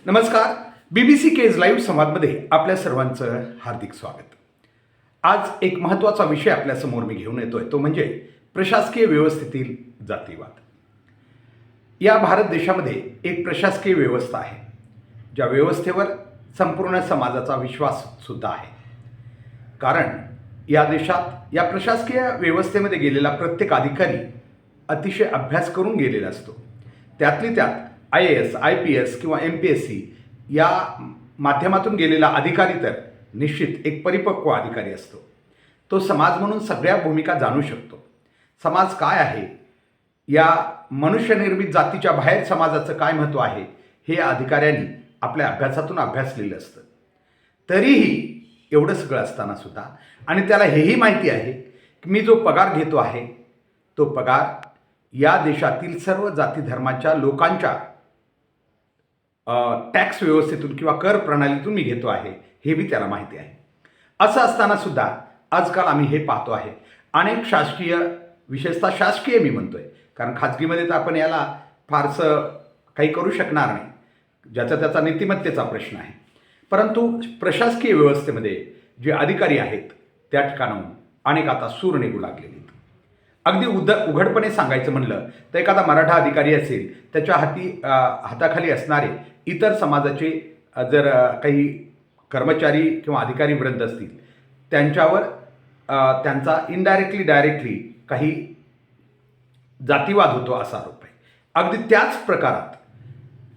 नमस्कार. BBC Kaij live संवादमध्ये आपल्या सर्वांचं हार्दिक स्वागत. आज एक महत्त्वाचा विषय आपल्यासमोर मी घेऊन येतोय, तो म्हणजे प्रशासकीय व्यवस्थेतील जातीवाद. या भारत देशामध्ये एक प्रशासकीय व्यवस्था आहे, ज्या व्यवस्थेवर संपूर्ण समाजाचा विश्वास सुद्धा आहे. कारण या देशात या प्रशासकीय व्यवस्थेमध्ये गेलेला प्रत्येक अधिकारी अतिशय अभ्यास करून गेलेला असतो. त्यातली त्यात IAS, IPS किंवा MPSC या माध्यमातून गेलेला अधिकारी तर निश्चित एक परिपक्व अधिकारी असतो. तो समाज म्हणून सगळ्या भूमिका जाणू शकतो. समाज काय आहे, या मनुष्यनिर्मित जातीच्या बाहेर समाजाचं काय महत्त्व आहे, हे या अधिकाऱ्यांनी आपल्या अभ्यासातून अभ्यासलेलं असतं. तरीही एवढं सगळं असताना सुद्धा आणि त्याला हेही माहिती आहे की मी जो पगार घेतो आहे तो पगार या देशातील सर्व जाती धर्माच्या लोकांच्या टॅक्स व्यवस्थेतून किंवा कर प्रणालीतून मी घेतो आहे, हे बी त्याला माहिती आहे. असं असताना सुद्धा आजकाल आम्ही हे पाहतो आहे, अनेक शासकीय, विशेषतः शासकीय मी म्हणतोय, कारण खाजगीमध्ये तर आपण याला फारसं काही करू शकणार नाही, ज्याचा त्याचा नीतिमत्तेचा प्रश्न आहे. परंतु प्रशासकीय व्यवस्थेमध्ये जे अधिकारी आहेत त्या ठिकाणाहून अनेक आता सूर निघू लागलेले. अगदी उघडपणे सांगायचं म्हणलं तर एखादा मराठा अधिकारी असेल, त्याच्या हाताखाली असणारे इतर समाजाचे जर काही कर्मचारी किंवा अधिकारी वृंद असतील, त्यांच्यावर त्यांचा इनडायरेक्टली डायरेक्टली काही जातीवाद होतो असा आरोप आहे. अगदी त्याच प्रकारात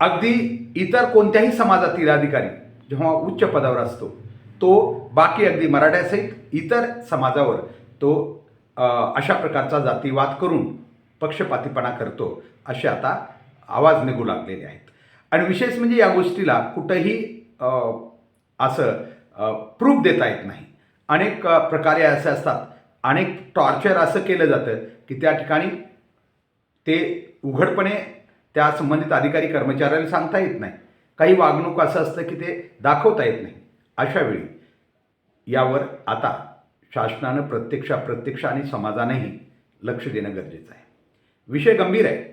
अगदी इतर कोणत्याही समाजातील अधिकारी जेव्हा उच्च पदावर असतो, तो बाकी अगदी मराठ्यासहित इतर समाजावर तो अशा प्रकारचा जातीवाद करून पक्षपातीपणा करतो, असे आता आवाज निघू लागलेले आहेत. आणि विशेष म्हणजे या गोष्टीला कुठंही असं प्रूफ देता येत नाही. अनेक प्रकारे असे असतात, अनेक टॉर्चर असं केलं जातं की त्या ठिकाणी ते उघडपणे त्या संबंधित अधिकारी कर्मचाऱ्याला सांगता येत नाही. काही वागणूक असं असतं की ते दाखवता येत नाही. अशावेळी यावर आता शासनानं प्रत्यक्ष आणि समाजानेही लक्ष देणं गरजेचं आहे. विषय गंभीर आहे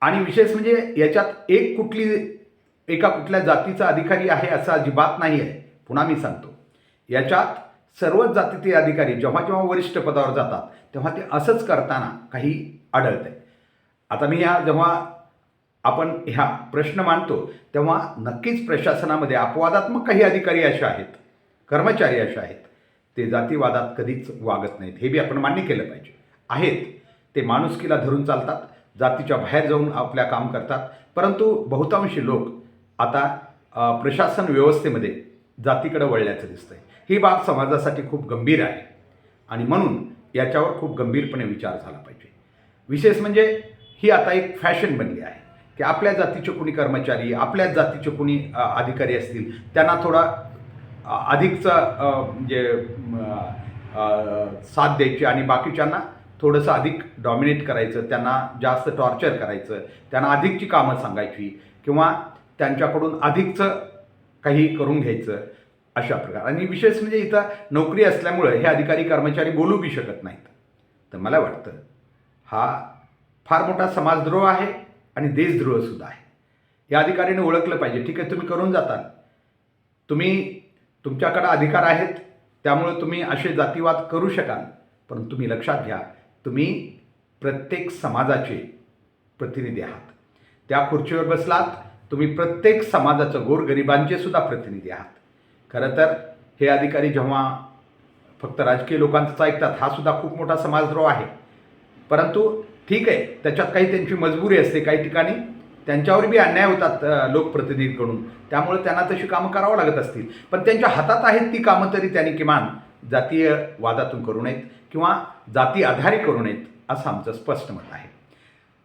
आणि विशेष म्हणजे याच्यात एका कुठल्या जातीचा अधिकारी आहे असं अजिबात नाही आहे. पुन्हा मी सांगतो, याच्यात सर्वच जातीचे अधिकारी जेव्हा वरिष्ठ पदावर जातात तेव्हा ते असंच करताना काही आढळतं आहे. आता मी जेव्हा आपण ह्या प्रश्न मांडतो तेव्हा नक्कीच प्रशासनामध्ये अपवादात्मक काही अधिकारी असे आहेत, कर्मचारी असे आहेत, ते जातीवादात कधीच वागत नाहीत, हे बी आपण मान्य केलं पाहिजे. आहेत ते माणुसकीला धरून चालतात, जातीच्या बाहेर जाऊन आपल्या काम करतात. परंतु बहुतांशी लोक आता प्रशासन व्यवस्थेमध्ये जातीकडे वळल्याचं दिसतंय. ही बाब समाजासाठी खूप गंभीर आहे आणि म्हणून याच्यावर खूप गंभीरपणे विचार झाला पाहिजे. विशेष म्हणजे ही आता एक फॅशन बनली आहे की आपल्या जातीचे कोणी कर्मचारी, आपल्याच जातीचे कोणी अधिकारी असतील, त्यांना थोडा अधिकचं म्हणजे साथ द्यायची आणि बाकीच्यांना थोडंसं अधिक डॉमिनेट करायचं, त्यांना जास्त टॉर्चर करायचं, त्यांना अधिकची कामं सांगायची किंवा त्यांच्याकडून अधिकचं काही करून घ्यायचं, अशा प्रकार. आणि विशेष म्हणजे इथं नोकरी असल्यामुळं हे अधिकारी कर्मचारी बोलू बी शकत नाहीत. तर मला वाटतं हा फार मोठा समाजद्रोह आहे आणि देशद्रोहसुद्धा आहे. या अधिकाऱ्याने ओळखलं पाहिजे. ठीक आहे, तुम्ही करून जाताल, तुमच्याकडे अधिकार आहेत, त्यामुळे तुम्ही असे जातीवाद करू शकाल, पण तुम्ही लक्षात घ्या, तुम्ही प्रत्येक समाजाचे प्रतिनिधी आहात. त्या खुर्चीवर बसलात, तुम्ही प्रत्येक समाजाचं, गोरगरिबांचे सुद्धा प्रतिनिधी आहात. खरं तर हे अधिकारी जेव्हा फक्त राजकीय लोकांचंच ऐकतात, हा सुद्धा खूप मोठा समाजद्रोह आहे. परंतु ठीक आहे, त्याच्यात काही त्यांची मजबुरी असते, काही ठिकाणी त्यांच्यावर बी अन्याय होतात लोकप्रतिनिधींकडून, त्यामुळे त्यांना तशी कामं करावं लागत असतील. पण त्यांच्या हातात आहेत ती कामं तरी त्यांनी किमान जातीय वादातून करू नयेत किंवा जाती आधारे करू नयेत, असं आमचं स्पष्ट मत आहे.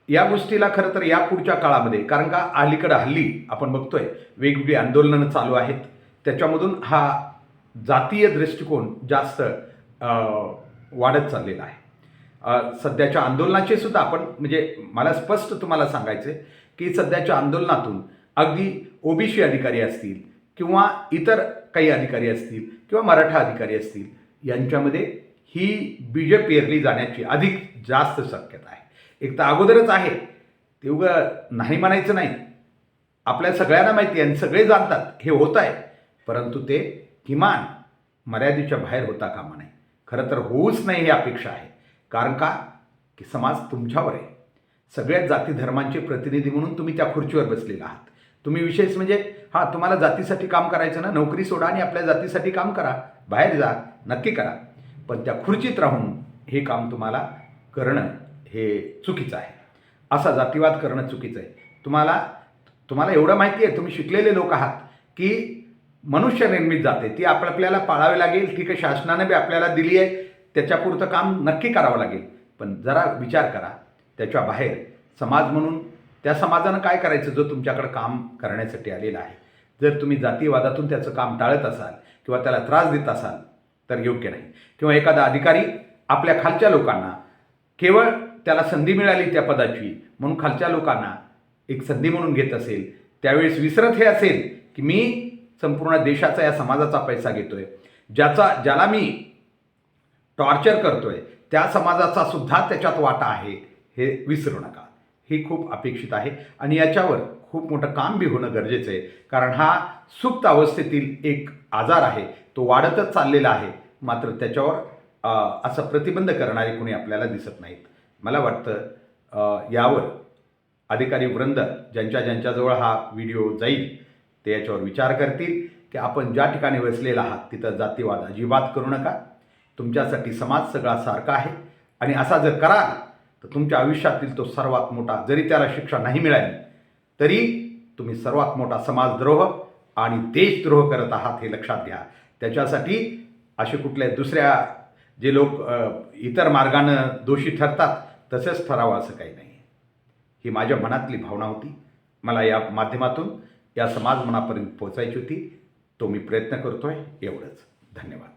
या गोष्टीला खरं तर या पुढच्या काळामध्ये, कारण का अलीकडं हल्ली आपण बघतोय वेगवेगळी आंदोलनं चालू आहेत, त्याच्यामधून हा जातीय दृष्टिकोन जास्त वाढत चाललेला आहे. सध्याच्या आंदोलनाचे सुद्धा आपण म्हणजे मला स्पष्ट तुम्हाला सांगायचं की सध्याच्या आंदोलनातून अगदी OBC अधिकारी असतील किंवा इतर काही अधिकारी असतील किंवा मराठा अधिकारी असतील, यांच्यामध्ये ही बीजे पेरली जाण्याची अधिक जास्त शक्यता आहे. एक तर अगोदरच आहे, ते उगं नाही म्हणायचं नाही, आपल्या सगळ्यांना माहिती आहे आणि सगळे जाणतात हे होत आहे, परंतु ते किमान मर्यादेच्या बाहेर होता कामा नये. खरं तर होऊच नाही ही अपेक्षा आहे. कारण का की समाज तुमच्यावर आहे. सगळ्याच जाती धर्मांचे प्रतिनिधी म्हणून तुम्ही त्या खुर्चीवर बसलेला आहात. तुम्ही विशेष म्हणजे तुम्हाला जातीसाठी काम करायचं ना, नोकरी सोडा आणि आपल्या जातीसाठी काम करा, बाहेर जा, नक्की करा. पण त्या खुर्चीत राहून हे काम तुम्हाला करणं हे चुकीचं आहे. असा जातीवाद करणं चुकीचं आहे. तुम्हाला एवढं माहिती आहे, तुम्ही शिकलेले लोक आहात की मनुष्य निर्मित जाते ती आपल्याला पाळावी लागेल. ठीक आहे, शासनाने बी आपल्याला दिली आहे, त्याच्यापुरतं काम नक्की करावं लागेल. पण जरा विचार करा, त्याच्या बाहेर समाज म्हणून त्या समाजानं काय करायचं जो तुमच्याकडे काम करण्यासाठी आलेला आहे. जर तुम्ही जातीवादातून त्याचं काम टाळत असाल किंवा त्याला त्रास देत असाल तर योग्य नाही. किंवा एखादा अधिकारी आपल्या खालच्या लोकांना केवळ त्याला संधी मिळाली त्या पदाची म्हणून खालच्या लोकांना एक संधी म्हणून घेत असेल, त्यावेळेस विसरत हे असेल की मी संपूर्ण देशाचा या समाजाचा पैसा घेतोय, ज्याला मी टॉर्चर करतोय त्या समाजाचा सुद्धा त्याच्यात वाटा आहे, हे विसरू नका. ही खूप अपेक्षित आहे आणि याच्यावर खूप मोठं काम बी होणं गरजेचं आहे. कारण हा सुप्त अवस्थेतील एक आजार आहे, तो वाढतच चाललेला आहे. मात्र त्याच्यावर असं प्रतिबंध करणारे कोणी आपल्याला दिसत नाहीत. मला वाटतं यावर अधिकारी वृंद ज्यांच्याजवळ हा व्हिडिओ जाईल ते याच्यावर विचार करतील की आपण ज्या ठिकाणी बसलेला आहात तिथं जातीवाद अजिबात करू नका. तुमच्यासाठी समाज सगळा सारखा आहे आणि असा जर कराल तर तुमच्या आयुष्यातील तो सर्वात मोठा, जरी त्याला शिक्षा नाही मिळाली तरी तुम्ही सर्वात मोठा समाजद्रोह आणि देशद्रोह करत आहात हे लक्षात घ्या. त्याच्यासाठी असे कुठल्या दुसऱ्या जे लोक इतर मार्गानं दोषी ठरतात तसेच ठरावं असं काही नाही. ही माझ्या मनातली भावना होती, मला या माध्यमातून या समाज मनापर्यंत पोहोचायची होती. तो मी प्रयत्न करतोय. एवढंच. धन्यवाद.